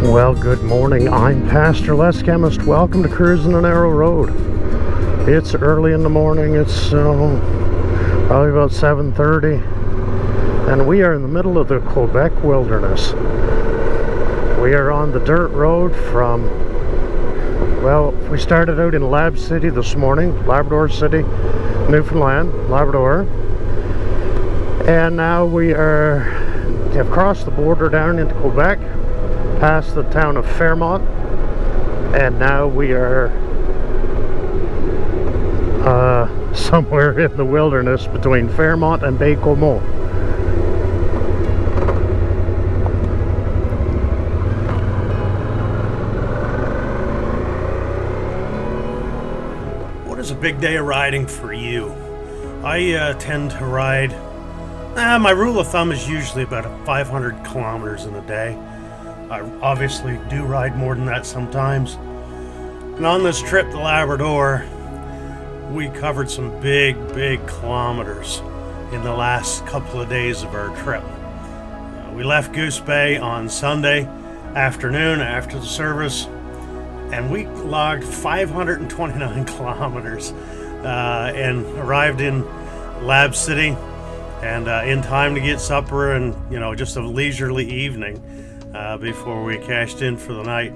Well, good morning. I'm Pastor Les Chemist. Welcome to Cruisin on Arrow Road. It's early in the morning. It's probably about 7:30, and we are in the middle of the Quebec wilderness. We are on the dirt road from, well, we started out in Lab City this morning, Labrador City, Newfoundland, Labrador, and now we have crossed the border down into Quebec, past the town of Fairmont, and now we are somewhere in the wilderness between Fairmont and Baie-Comeau. What is a big day of riding for you? I tend to ride, my rule of thumb is usually about 500 kilometers in a day. I obviously do ride more than that sometimes. And on this trip to Labrador, we covered some big kilometers in the last couple of days of our trip. We left Goose Bay on Sunday afternoon after the service, and we logged 529 kilometers and arrived in Lab City and in time to get supper and, just a leisurely evening before we cashed in for the night.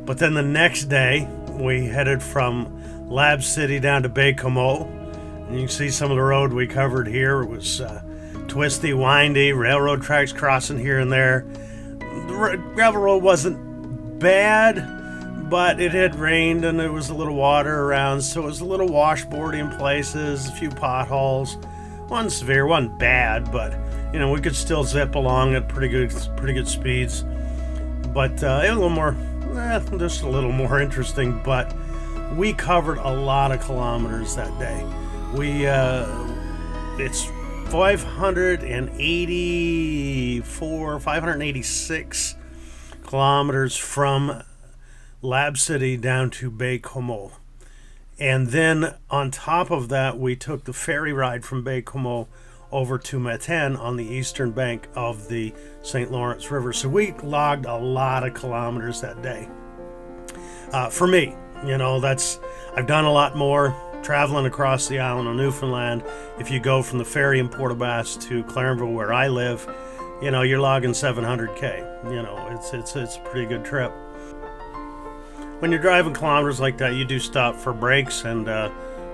But then the next day, we headed from Lab City down to Baie-Comeau. And you can see some of the road we covered here. It was twisty, windy, railroad tracks crossing here and there. The gravel road wasn't bad, but it had rained and there was a little water around, so it was a little washboardy in places, a few potholes. Wasn't severe, wasn't bad, but we could still zip along at pretty good speeds. But it was a little more, just a little more interesting. But we covered a lot of kilometers that day. It's 586 kilometers from Lab City down to Baie-Comeau. And then on top of that, we took the ferry ride from Baie-Comeau over to Manic on the eastern bank of the St. Lawrence River. So we logged a lot of kilometers that day. For me, I've done a lot more traveling across the island of Newfoundland. If you go from the ferry in Port aux Basques to Clarenville, where I live, you're logging 700K. It's a pretty good trip. When you're driving kilometers like that, you do stop for breaks, and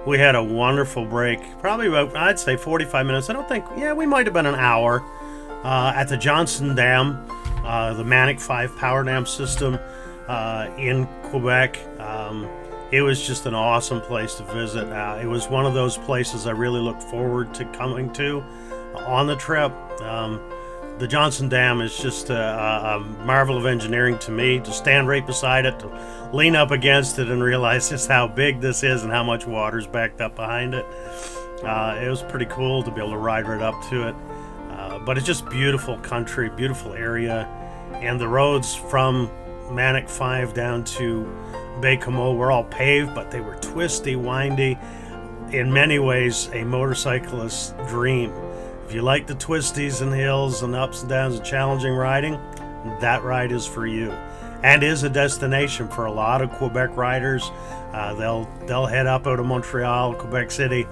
we had a wonderful break, probably about, I'd say 45 minutes. We might have been an hour at the Johnson Dam, the Manic 5 power dam system in Quebec. It was just an awesome place to visit. It was one of those places I really looked forward to coming to on the trip. The Johnson Dam is just a marvel of engineering to me. To stand right beside it, to lean up against it and realize just how big this is and how much water's backed up behind it. It was pretty cool to be able to ride right up to it. But it's just beautiful country, beautiful area. And the roads from Manic 5 down to Baie-Comeau were all paved, but they were twisty, windy. In many ways, a motorcyclist's dream. If you like the twisties and hills and ups and downs and challenging riding, that ride is for you, and is a destination for a lot of Quebec riders. They'll head up out of Montreal, Quebec City,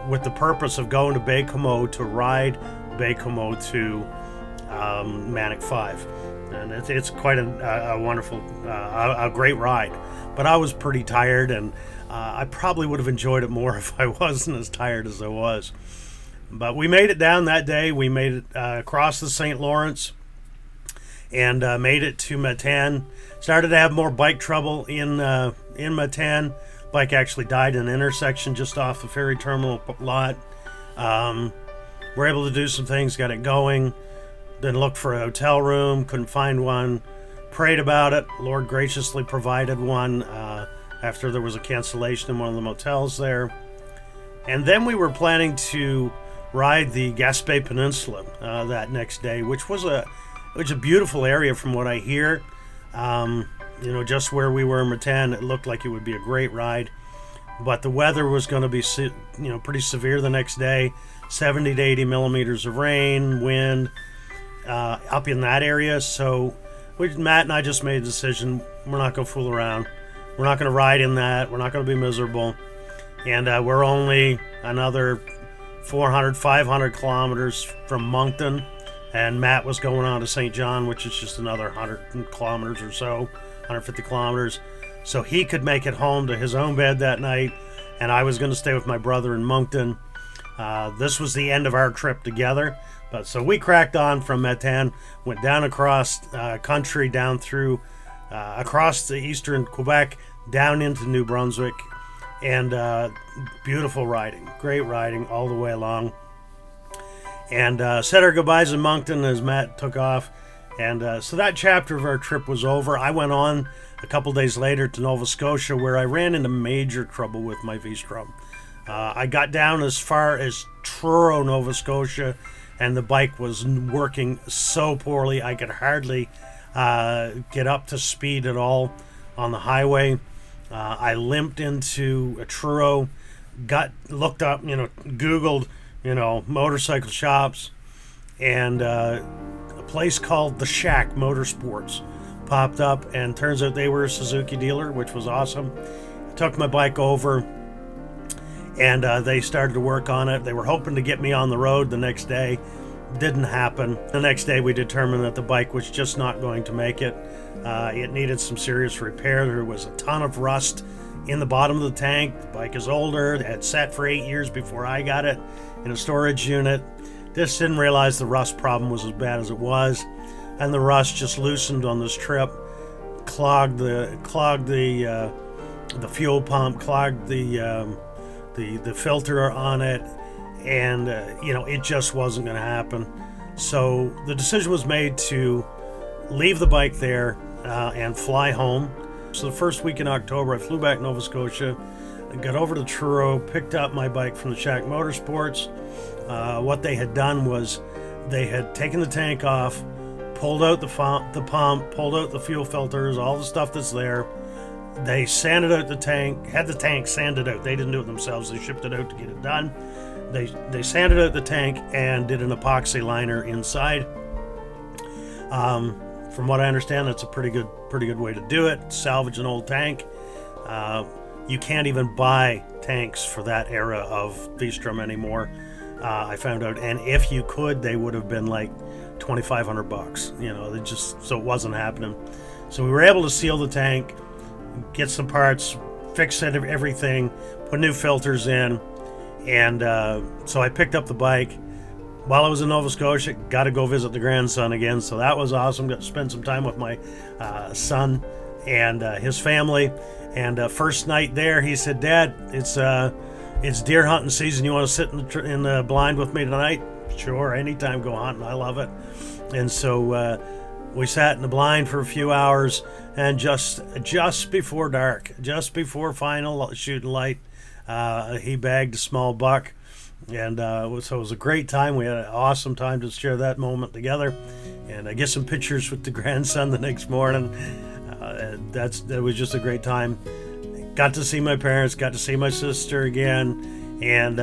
with the purpose of going to Baie-Comeau to ride Baie-Comeau to Manic 5, and it's quite a wonderful, a great ride. But I was pretty tired, and I probably would have enjoyed it more if I wasn't as tired as I was. But we made it down that day. We made it across the St. Lawrence and made it to Manic. Started to have more bike trouble in Manic. Bike actually died in an intersection just off the ferry terminal lot. We're able to do some things, got it going. Then looked for a hotel room, couldn't find one. Prayed about it. Lord graciously provided one after there was a cancellation in one of the motels there. And then we were planning to ride the Gaspé Peninsula that next day, which was a beautiful area from what I hear. Just where we were in Manic, it looked like it would be a great ride. But the weather was going to be, pretty severe the next day. 70 to 80 millimeters of rain, wind up in that area. So Matt and I just made a decision. We're not going to fool around. We're not going to ride in that. We're not going to be miserable. And we're only another 400, 500 kilometers from Moncton. And Matt was going on to St. John, which is just another 100 kilometers or so, 150 kilometers. So he could make it home to his own bed that night. And I was going to stay with my brother in Moncton. This was the end of our trip together. But so we cracked on from Metan, went down across country, down through, across the eastern Quebec, down into New Brunswick. And beautiful riding, great riding all the way along. And said our goodbyes in Moncton as Matt took off. And so that chapter of our trip was over. I went on a couple days later to Nova Scotia, where I ran into major trouble with my V-Strom. I got down as far as Truro, Nova Scotia, and the bike was working so poorly I could hardly get up to speed at all on the highway. I limped into Truro, looked up, Googled, motorcycle shops, and a place called The Shack Motorsports popped up, and turns out they were a Suzuki dealer, which was awesome. I took my bike over, and they started to work on it. They were hoping to get me on the road the next day. Didn't happen. The next day we determined that the bike was just not going to make it. It needed some serious repair. There was a ton of rust in the bottom of the tank. The bike is older. It had sat for 8 years before I got it in a storage unit. Just didn't realize the rust problem was as bad as it was, and the rust just loosened on this trip, clogged the fuel pump, clogged the filter on it, and it just wasn't going to happen. So the decision was made to leave the bike there and fly home. So the first week in October, I flew back to Nova Scotia, got over to Truro, picked up my bike from the Shack Motorsports. What they had done was they had taken the tank off, pulled out the pump, pulled out the fuel filters, all the stuff that's there. They sanded out the tank, had the tank sanded out. They didn't do it themselves. They shipped it out to get it done. They sanded out the tank and did an epoxy liner inside. From what I understand, that's a pretty good way to do it. Salvage an old tank. You can't even buy tanks for that era of V-Strom anymore. I found out, and if you could, they would have been like $2,500. They just, so it wasn't happening. So we were able to seal the tank, get some parts, fix everything, put new filters in, and so I picked up the bike. While I was in Nova Scotia, got to go visit the grandson again, so that was awesome. Got to spend some time with my son and his family. And first night there, he said, "Dad, it's deer hunting season. You want to sit in the blind with me tonight?" Sure, anytime, go hunting. I love it. And so we sat in the blind for a few hours, and just before dark, just before final shooting light, he bagged a small buck. And so it was a great time. We had an awesome time to share that moment together, and I get some pictures with the grandson the next morning. That was just a great time. Got to see my parents, got to see my sister again, and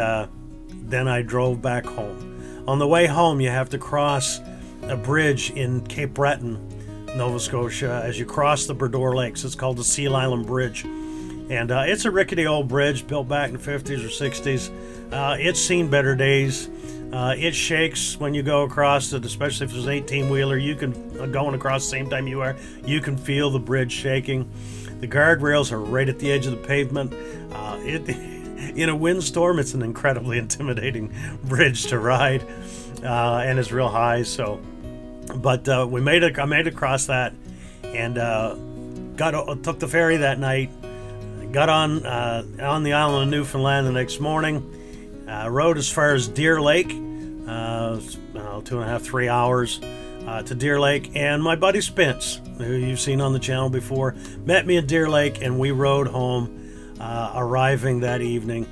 then I drove back home. On the way home, you have to cross a bridge in Cape Breton, Nova Scotia. As you cross the Labrador Lakes, it's called the Seal Island Bridge, and it's a rickety old bridge built back in the 50s or 60s. It's seen better days. It shakes when you go across it, especially if there's an 18-wheeler. You can, going across the same time you are, you can feel the bridge shaking. The guardrails are right at the edge of the pavement. In a windstorm, it's an incredibly intimidating bridge to ride, and it's real high. So, but I made it across that, and took the ferry that night. Got on the island of Newfoundland the next morning. Rode as far as Deer Lake, 2.5, 3 hours to Deer Lake, and my buddy Spence, who you've seen on the channel before, met me at Deer Lake, and we rode home, arriving that evening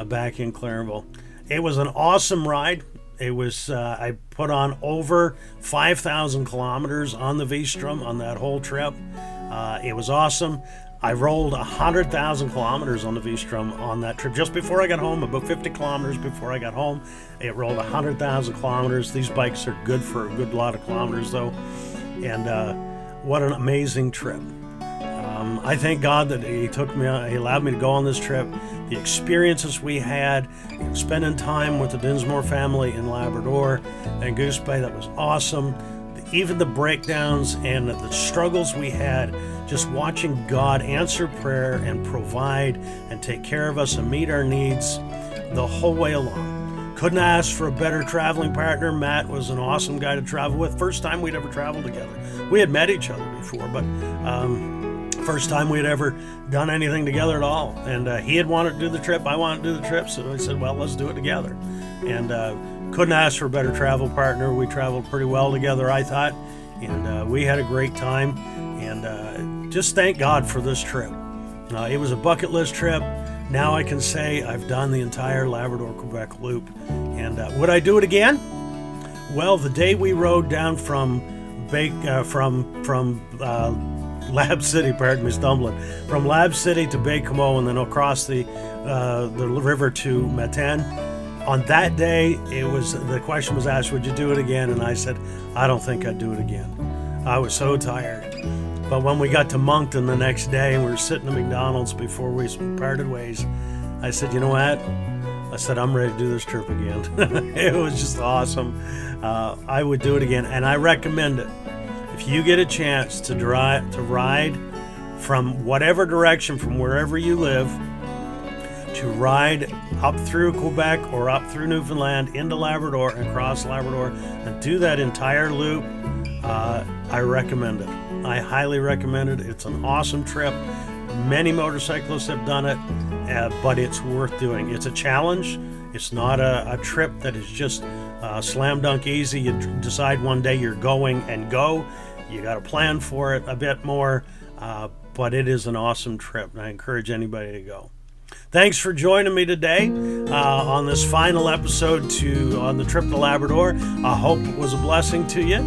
back in Clarenville. It was an awesome ride. It was I put on over 5,000 kilometers on the V-Strom on that whole trip. It was awesome. I rolled 100,000 kilometers on the V-Strom on that trip just before I got home, about 50 kilometers before I got home. It rolled 100,000 kilometers. These bikes are good for a good lot of kilometers, though. And what an amazing trip. I thank God that He allowed me to go on this trip. The experiences we had, spending time with the Dinsmore family in Labrador and Goose Bay, that was awesome. Even the breakdowns and the struggles we had, just watching God answer prayer and provide and take care of us and meet our needs the whole way along. Couldn't ask for a better traveling partner. Matt was an awesome guy to travel with. First time we'd ever traveled together. We had met each other before, but first time we'd ever done anything together at all. And he had wanted to do the trip, I wanted to do the trip, so I said, well, let's do it together. And couldn't ask for a better travel partner. We traveled pretty well together, I thought, and we had a great time. And just thank God for this trip. It was a bucket list trip. Now I can say I've done the entire Labrador-Quebec loop. And would I do it again? Well, the day we rode down from Lab City, pardon me, stumbling, from Lab City to Baie-Comeau and then across the river to Matane. On that day, the question was asked, would you do it again? And I said, I don't think I'd do it again. I was so tired. But when we got to Moncton the next day and we were sitting at McDonald's before we parted ways, I said, you know what? I said, I'm ready to do this trip again. It was just awesome. I would do it again, and I recommend it. If you get a chance to ride from whatever direction, from wherever you live, to ride up through Quebec or up through Newfoundland into Labrador and across Labrador and do that entire loop, I recommend it. I highly recommend it. It's an awesome trip. Many motorcyclists have done it, but it's worth doing. It's a challenge. It's not a trip that is just slam dunk easy. You decide one day you're going and go. You got to plan for it a bit more, but it is an awesome trip, and I encourage anybody to go. Thanks for joining me today on this final episode on the trip to Labrador. I hope it was a blessing to you.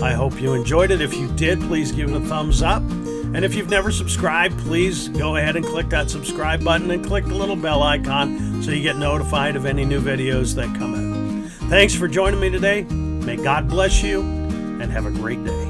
I hope you enjoyed it. If you did, please give it a thumbs up. And if you've never subscribed, please go ahead and click that subscribe button and click the little bell icon so you get notified of any new videos that come out. Thanks for joining me today. May God bless you and have a great day.